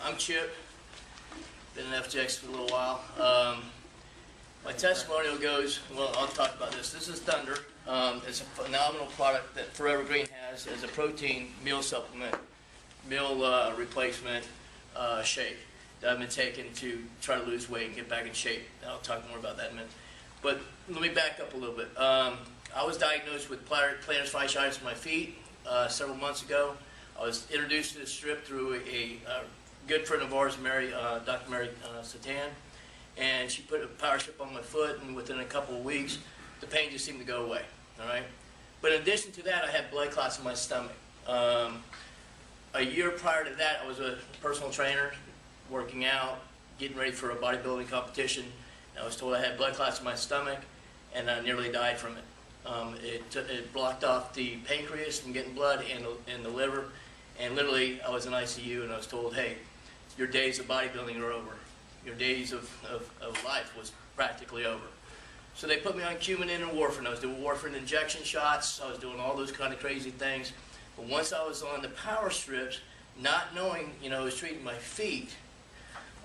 I'm Chip. Been in FG for a little while. My testimonial goes, well, I'll talk about this. This is Thunder. It's a phenomenal product that Forever Green has as a protein meal supplement, meal replacement shake that I've been taking to try to lose weight and get back in shape. I'll talk more about that in a minute. But let me back up a little bit. I was diagnosed with plantar fasciitis in my feet several months ago. I was introduced to this strip through a good friend of ours, Dr. Mary Satan, and she put a power strip on my foot, and within a couple of weeks, the pain just seemed to go away. All right. But in addition to that, I had blood clots in my stomach. A year prior to that, I was a personal trainer, working out, getting ready for a bodybuilding competition. I was told I had blood clots in my stomach, and I nearly died from it. It blocked off the pancreas from getting blood and the liver, and literally I was in ICU, and I was told, hey, your days of bodybuilding are over. Your days of life was practically over. So they put me on Coumadin and warfarin. I was doing warfarin injection shots. I was doing all those kind of crazy things. But once I was on the PowerStrips, not knowing, it was treating my feet,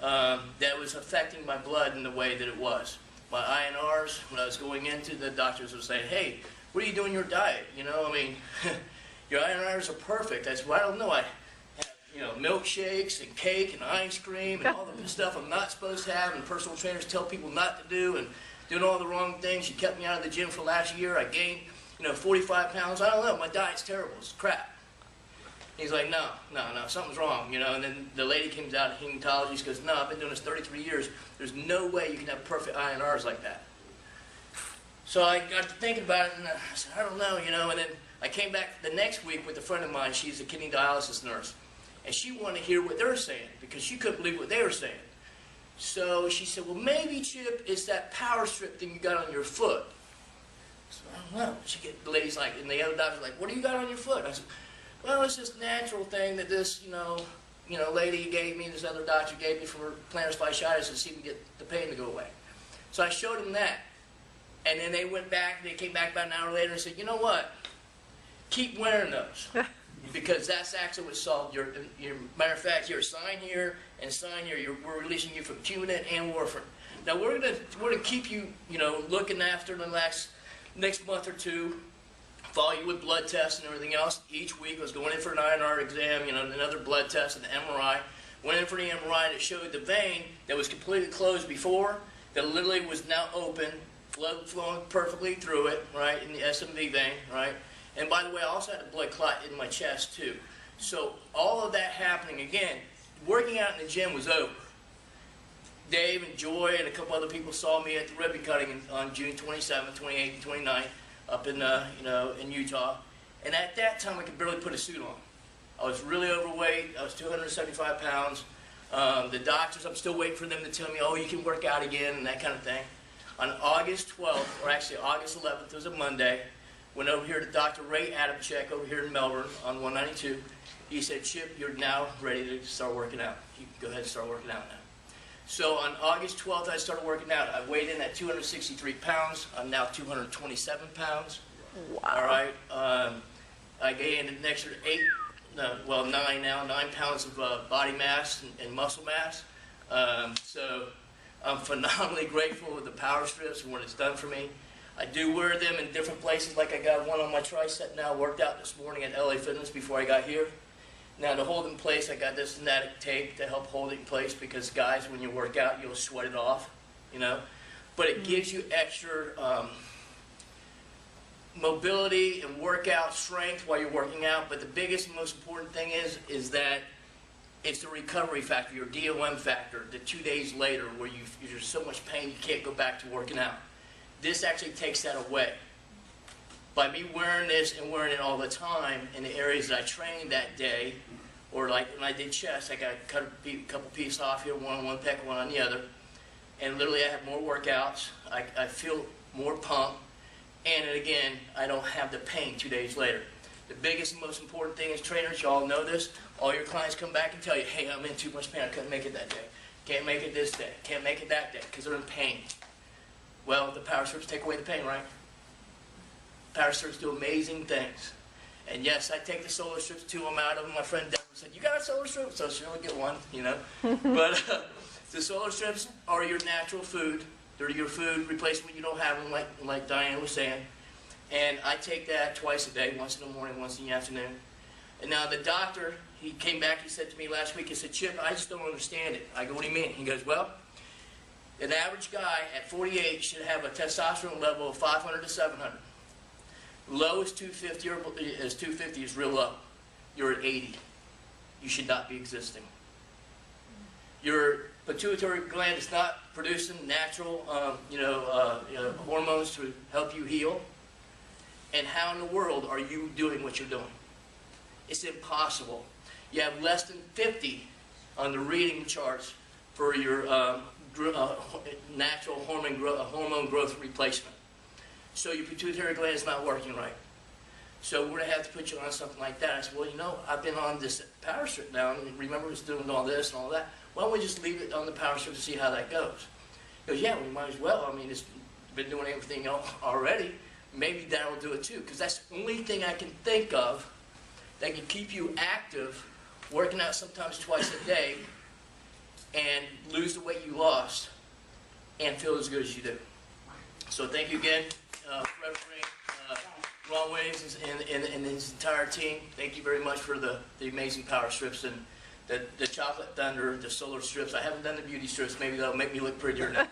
that was affecting my blood in the way that it was. My INRs, when I was going into, the doctors were saying, hey, what are you doing in your diet? Your INRs are perfect. I said, well, I don't know. I have, milkshakes and cake and ice cream and all the stuff I'm not supposed to have, and personal trainers tell people not to do, and doing all the wrong things. She kept me out of the gym for last year. I gained, 45 pounds. I don't know. My diet's terrible. It's crap. He's like, no, something's wrong, And then the lady comes out of hematology. She goes, no, I've been doing this 33 years. There's no way you can have perfect INRs like that. So I got to thinking about it, and I said, I don't know, And then I came back the next week with a friend of mine. She's a kidney dialysis nurse. And she wanted to hear what they were saying because she couldn't believe what they were saying. So she said, well, maybe, Chip, it's that power strip thing you got on your foot. So I don't know. The lady's like, and the other doctor's like, what do you got on your foot? I said, well, it's this natural thing that this, lady gave me, this other doctor gave me for plantar fasciitis to see if we can get the pain to go away. So I showed them that. And then they came back about an hour later and said, you know what? Keep wearing those. Because that's actually what solved your matter of fact, your sign here and sign here, we're releasing you from Coumadin and warfarin. Now we're gonna keep you, looking after the next month or two, follow you with blood tests and everything else. Each week I was going in for an INR exam, another blood test and the MRI. Went in for the MRI that showed the vein that was completely closed before, that literally was now open, blood flowing perfectly through it, right, in the SMV vein, right? And by the way, I also had a blood clot in my chest too. So all of that happening, again, working out in the gym was over. Dave and Joy and a couple other people saw me at the ribbon cutting on June 27th, 28th, and 29th up in, in Utah. And at that time, I could barely put a suit on. I was really overweight. I was 275 pounds. The doctors, I'm still waiting for them to tell me, oh, you can work out again and that kind of thing. On August 12th, or actually August 11th, it was a Monday, went over here to Dr. Ray Adamczyk over here in Melbourne on 192. He said, Chip, you're now ready to start working out. You can go ahead and start working out now. So on August 12th, I started working out. I weighed in at 263 pounds. I'm now 227 pounds. Wow. All right. I gained an extra 9 pounds of body mass and muscle mass. So I'm phenomenally grateful with the PowerStrips and what it's done for me. I do wear them in different places, like I got one on my tricep now, worked out this morning at LA Fitness before I got here. Now to hold it in place, I got this synthetic tape to help hold it in place because guys, when you work out, you'll sweat it off, But it gives you extra mobility and workout strength while you're working out. But the biggest and most important thing is that it's the recovery factor, your DOM factor, the 2 days later where you're so much pain you can't go back to working out. This actually takes that away. By me wearing this and wearing it all the time in the areas that I trained that day, or like when I did chest, I got cut a couple pieces off here, one on one pec, one on the other, and literally I have more workouts. I feel more pumped, and again, I don't have the pain 2 days later. The biggest and most important thing is trainers, you all know this, all your clients come back and tell you, hey, I'm in too much pain, I couldn't make it that day. Can't make it this day, can't make it that day, because they're in pain. Well, the PowerStrips take away the pain, right? PowerStrips do amazing things. And yes, I take the solar strips, 2 of them out of them. My friend Deborah said, "You got a solar strip?" So she'll only get one, you know. But the solar strips are your natural food. They're your food replacement when you don't have them, like Diane was saying. And I take that twice a day, once in the morning, once in the afternoon. And now the doctor, he came back, he said to me last week, he said, "Chip, I just don't understand it." I go, "What do you mean?" He goes, "Well, an average guy at 48 should have a testosterone level of 500 to 700. Low is 250, or is 250 is real low. You're at 80. You should not be existing. Your pituitary gland is not producing natural, hormones to help you heal. And how in the world are you doing what you're doing? It's impossible. You have less than 50 on the reading charts for your natural hormone growth replacement. So your pituitary gland is not working right. So we're going to have to put you on something like that." I said, "Well, you know, I've been on this PowerStrip now, and remember it's doing all this and all that. Why don't we just leave it on the PowerStrip to see how that goes?" He goes, "Yeah, we might as well. I mean, it's been doing everything else already. Maybe that will do it too." Because that's the only thing I can think of that can keep you active, working out sometimes twice a day, and lose the weight you lost, and feel as good as you do. So thank you again, Forever Green, Ron Williams and his entire team. Thank you very much for the amazing PowerStrips and the chocolate thunder, the solar strips. I haven't done the beauty strips. Maybe that'll make me look prettier now.